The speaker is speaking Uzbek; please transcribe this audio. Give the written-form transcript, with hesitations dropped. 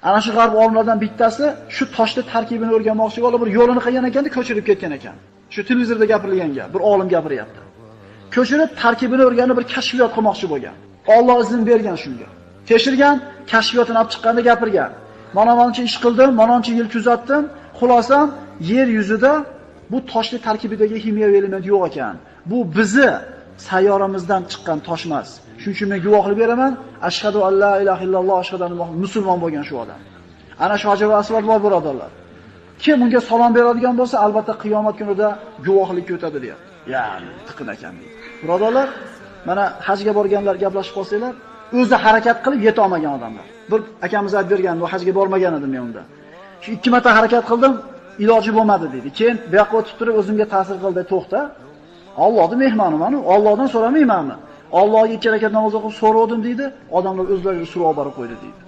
Ana shu g'arb olimlardan bittasi shu toshni tarkibini o'rganmoqchi bo'lib, bir yo'lini qilgan ekanda, ko'chirib ketgan ekan. Shu televizorda gapirilgan gap, bir olim gapiryapti. Ko'chirib tarkibini o'rganib bir kashfiyot qilmoqchi bo'lgan. Alloh izn bergan shunga. Tekshirgan, kashfiyotini olib chiqqanda gapirgan. Mana buncha ish qildim, mana buncha yil kuzatdim. Xulosam, yer yuzida bu toshli tarkibidagi kimyoviy element yo'q ekan. Bu bizi sayyoramizdan chiqqan tosh emas. Shuning uchun men guvohlik beraman, ashhadu an la ilaha illalloh, ashhadu anna muhammad musulmon bo'lgan shu odam. Ana shu Hajar Asvad bor birodarlar. Kim unga salom beradigan bo'lsa, albatta qiyomat kunida guvohlikka o'tadi deyapti. Ya'ni tiqin ekan deydi. Birodarlar, mana hajga borganlar gaplashib qolsanglar, o'zi harakat qilib yeta olmagan odamlar. Bir akamiz aytib bergan, bu hajga bormagan edim men unda. Shu 2 marta harakat qildim, iloji bo'lmadi dedi. Keyin bu yoqqa o'tib turib o'zimga ta'sir qildi, to'xta. Allohning mehmoniman-ku, Allohdan so'ramaymanmi? Allohga 2 rakat namoz o'qib so'radim deydi, odamlar o'zlari surov borib qo'ydi deydi.